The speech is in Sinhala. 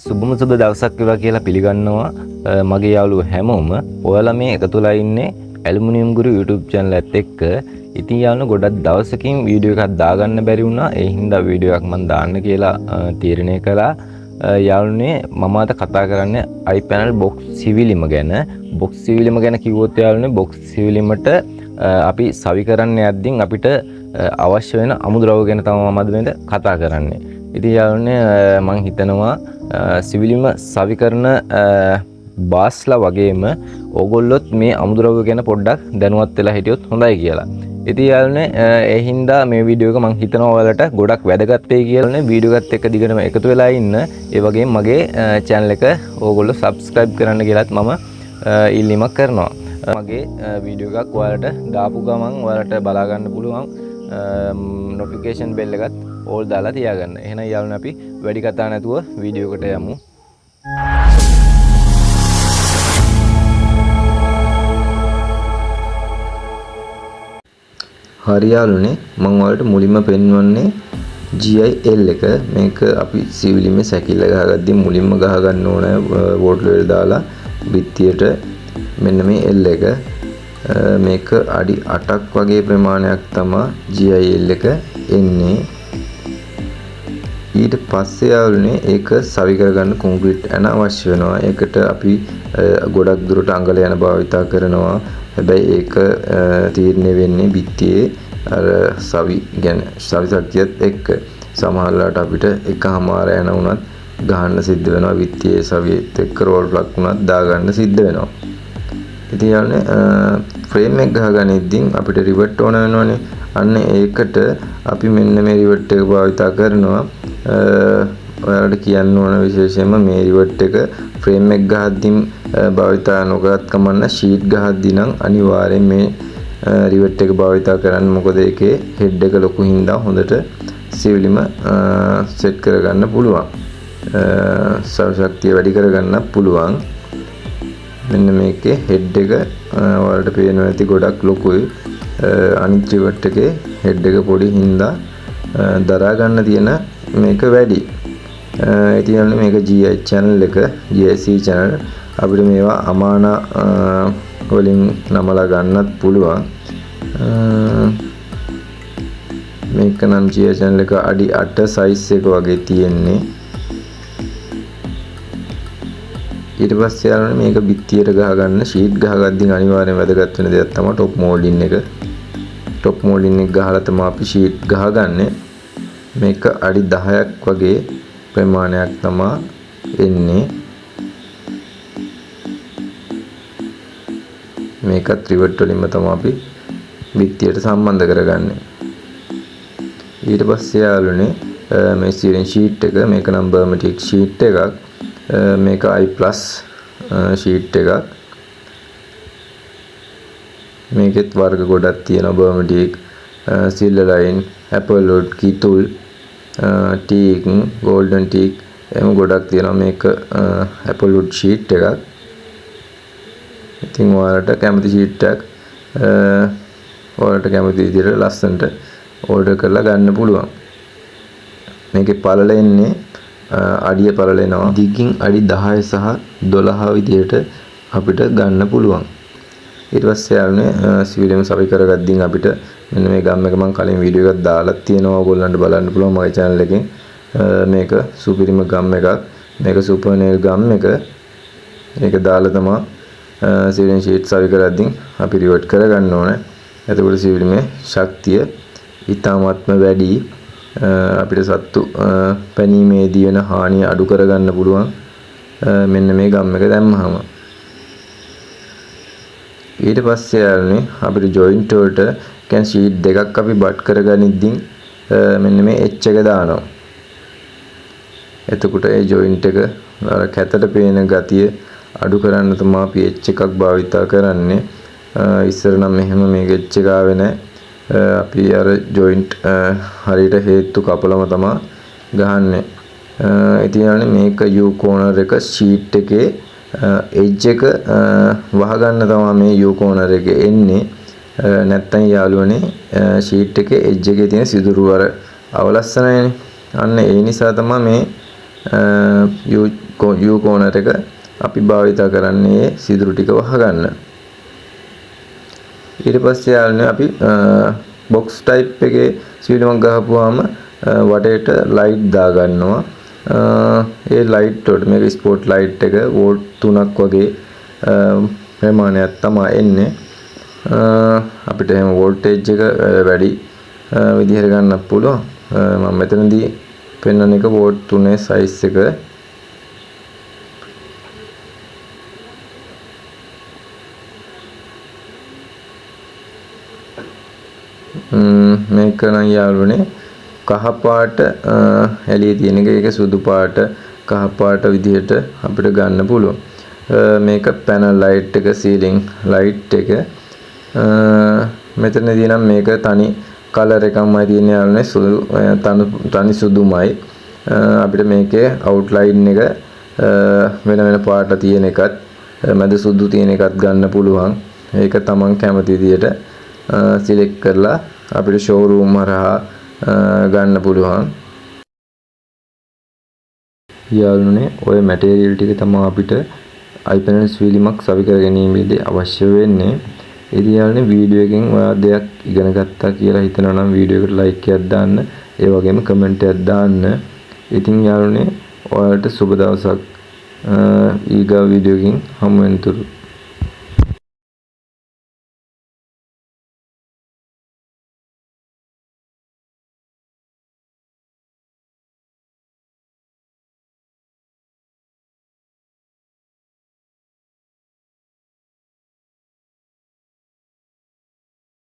සුබම සුබ දවසක් වේවා කියලා පිළිගන්නවා මගේ යාළුවෝ හැමෝම. ඔයාලා මේ එකතුලා ඉන්නේ ඇලුමිනියම් ගුරු YouTube channel එකත් එක්ක. ඉතින් යාළුවෝ ගොඩක් දවසකින් වීඩියෝ එකක් දාගන්න බැරි වුණා. ඒ හින්දා වීඩියෝ එකක් මම දාන්න කියලා තීරණය කළා. යාළුවනේ මම අද කතා කරන්නේ iPanel box සිවිලිම ගැන. box සිවිලිම ගැන කිව්වොත් යාළුවනේ box සිවිලිමට අපි සවි කරන්න යද්දී අපිට අවශ්‍ය වෙන අමුද්‍රව්‍ය ගැන තමයි මම අද මෙතන කතා කරන්නේ. ඉතින් යාළුවනේ මම හිතනවා සිවිලිම සවි කරන බාස්ලා වගේම ඕගොල්ලොත් මේ අමුද්‍රව්‍ය ගැන පොඩ්ඩක් දැනුවත් වෙලා හිටියොත් හොඳයි කියලා. ඉතින් යාළුවනේ ඒ හින්දා මේ වීඩියෝ එක මම හිතනවා ඔයාලට ගොඩක් වැදගත් වෙයි කියලානේ වීඩියෝ එකත් එක්ක දිගටම එකතු වෙලා ඉන්න. ඒ වගේම මගේ channel එක ඕගොල්ලෝ subscribe කරන්න කියලාත් මම ඉල්ලීමක් කරනවා. මගේ වීඩියෝ එකක් ඔයාලට දාපු ගමන් ඔයාලට බලා ගන්න පුළුවන් notification bell එකත් all දාලා තියාගන්න. එහෙනම් යාළුවනේ අපි වැඩි කතා නැතුව වීඩියෝ එකට යමු. හරි යාළුවනේ මම ඔයාලට මුලින්ම පෙන්වන්නේ GIL එක. මේක අපි සිවිලිමේ සැකිල්ල ගහගද්දී මුලින්ම ගහ ගන්න ඕන වෝට් ලෙවල් දාලා බිත්තියට මෙන්න මේ L එක. මේක අඩි 8ක් වගේ ප්‍රමාණයක් තමයි GIL එක එන්නේ. ඊට පස්සේ යාළුවනේ ඒක සවි කරගන්න කොන්ක්‍රීට් ඇන අවශ්‍ය වෙනවා. ඒකට අපි ගොඩක් දුරට අඟල යන භාවිතා කරනවා. හැබැයි ඒක තීරණය වෙන්නේ බිත්තියේ අර සවි ගැන සවි ශක්තියත් එක්ක. සමහරවිට අපිට එකමාර යන උනත් ගහන්න සිද්ධ වෙනවා. බිත්තියේ සවියත් එක්ක රෝල් ප්ලග් උනත් දාගන්න සිද්ධ වෙනවා. ඉතින් යාළුවනේ ෆ්‍රේම් එක ගහගනිද්දී අපිට රිවර්ට් ඕන වෙනවනේ. අන්න ඒකට අපි මෙන්න මේ රිවර්ට් එක භාවිතා කරනවා. ඔයාලට කියන්න ඕන විශේෂයෙන්ම මේ රිවර්ට් එක ෆ්‍රේම් එක ගහද්දී භාවිතා නොකරත් කමන්න ෂීට් ගහද්දී නම් අනිවාර්යෙන් මේ රිවර්ට් එක භාවිතා කරන්න. මොකද ඒකේ හෙඩ් එක ලොකු හින්දා හොඳට සිවිලිම සෙට් කරගන්න පුළුවන්. ශක්තිය වැඩි කරගන්න පුළුවන්. මෙන්න මේකේ හෙඩ් එක ඔයාලට පේනවා ඇති ගොඩක් ලොකුයි. අනිත් රිවර්ට් එකේ හෙඩ් එක පොඩි හින්දා දරා ගන්න තියෙන මේක වැඩි. ඉතින් මේක GI channel එක GIC channel අපිට මේවා අමානා වලින් නමලා ගන්නත් පුළුවන්. මේක නම් GI channel එක අඩි 8 size එක වගේ තියෙන්නේ. ඊට පස්සේ යාළුවනේ මේක බිත්තියට ගහ ගන්න ෂීට් ගහගද්දී අනිවාර්යෙන් වැදගත් වෙන දෙයක් තමයි টොප් මෝල්ඩින් එක. টොප් මෝල්ඩින් එක ගහලා තමයි අපි ෂීට් ගහගන්නේ. මේක අඩි 10ක් වගේ ප්‍රමාණයක් තමයි එන්නේ. මේකත් රිවර්ට් වලින්ම තමයි අපි බිත්තියට සම්බන්ධ කරගන්නේ. ඊට පස්සේ යාළුවනේ මේ සිලින් ෂීට් එක මේක නම් බර්මටික් ෂීට් එකක්. මේක I+ ෂීට් එකක්. මේකෙත් වර්ග ගොඩක් තියෙනවා. Burma teak, silver line, apple wood, කිතුල්, ටීක්, ගෝල්ඩන් ටීක් එහෙම ගොඩක් තියෙනවා. මේක ඇපල් වුඩ් ෂීට් එකක්. ඉතින් ඔයාලට කැමති ෂීට් එකක් ඔයාලට කැමති විදිහට ලස්සනට ඕඩර් කරලා ගන්න පුළුවන්. මේකේ පළල එන්නේ අඩිය පළල එනවා. දිගින් අඩි 10 සහ 12 විදිහට අපිට ගන්න පුළුවන්. ඊට පස්සේ යාළුවනේ සිවිලිම සවි කරගද්දී අපිට මෙන්න මේ ගම් එක මම කලින් වීඩියෝ එකක් දාලා තියෙනවා. ඔයගොල්ලන්ට බලන්න පුළුවන් මගේ channel එකෙන්. මේක සුපිරිම ගම් එකක්. මේක සුපර් නේල් ගම් එක. මේක දාලා තමයි සිවිලින් ෂීට් සවි කරද්දී අපි රිවර්ට් කරගන්න ඕනේ. එතකොට සිවිලිමේ ශක්තිය ඉතාමත්ම වැඩි. අපිට සත්තු පැනීමේදී වෙන හානිය අඩු කරගන්න පුළුවන් මෙන්න මේ ගම් එක දැම්මහම. ඊට පස්සේ යාළුවනේ අපිට ජොයින්ට් වලට කියන්නේ ෂීට් දෙකක් අපි බට් කරගනිද්දී මෙන්න මේ H එක දානවා. එතකොට ඒ ජොයින්ට් එක අර කැතට පේන ගතිය අඩු කරන්න තමයි අපි H එකක් භාවිතා කරන්නේ. ඉස්සර නම් මෙහෙම මේක H එක ආවේ නැහැ. අපි අර ජොයින්ට් හරියට හේතු කපලම තමයි ගහන්නේ. ඉතින් මේක U corner එක ෂීට් එකේ edge එක වහගන්න තමයි මේ U corner එක එන්නේ. නැත්තම් යාළුවනේ ෂීට් එකේ edge එකේ තියෙන සිදුරු අර අවලස්සනයිනේ. අන්න ඒ නිසා තමයි මේ U corner එක අපි භාවිත කරන්නේ සිදුරු ටික වහගන්න. ඊට පස්සේ යාළුවනේ අපි box type එකේ සීලමක් ගහපුවාම වටේට light දා ගන්නවා. ඒ light වලට මේක spot light එක volt 3ක් වගේ ප්‍රමාණයක් තමයි එන්නේ. අපිට එහෙම voltage එක වැඩි විදිහට ගන්නත් පුළුවන්. මම මෙතනදී පෙන්වන එක volt 3 size එක. මේක නම් යාළුවනේ කහ පාට එළියේ තියෙන එක ඒක සුදු පාට කහ පාට විදිහට අපිට ගන්න පුළුවන්. මේක panel light එක ceiling light එක. මෙතනදී නම් මේක තනි color එකක්මයි තියෙන යාළුවනේ සුදු තනි සුදුමයි. අපිට මේකේ outline එක වෙන වෙන පාට තියෙන එකත් මැද සුදු තියෙන එකත් ගන්න පුළුවන්. ඒක තමන් කැමති විදිහට select කරලා අපිට showroom හරහා ගන්න පුළුවන්. යාළුවනේ ඔය මැටීරියල් ටික තමයි අපිට iPanel ස්විලිමක් සවි කර ගැනීමේදී අවශ්‍ය වෙන්නේ. ඉතින් යාළුවනේ වීඩියෝ එකෙන් ඔයා දෙයක් ඉගෙන ගත්තා කියලා හිතනවා නම් වීඩියෝ එකට like එකක් දාන්න. ඒ වගේම කමෙන්ට් එකක් දාන්න. ඉතින් යාළුවනේ ඔයාලට සුබ දවසක්. ඊගා වීඩියෝ එකකින් හමු වෙනතුරු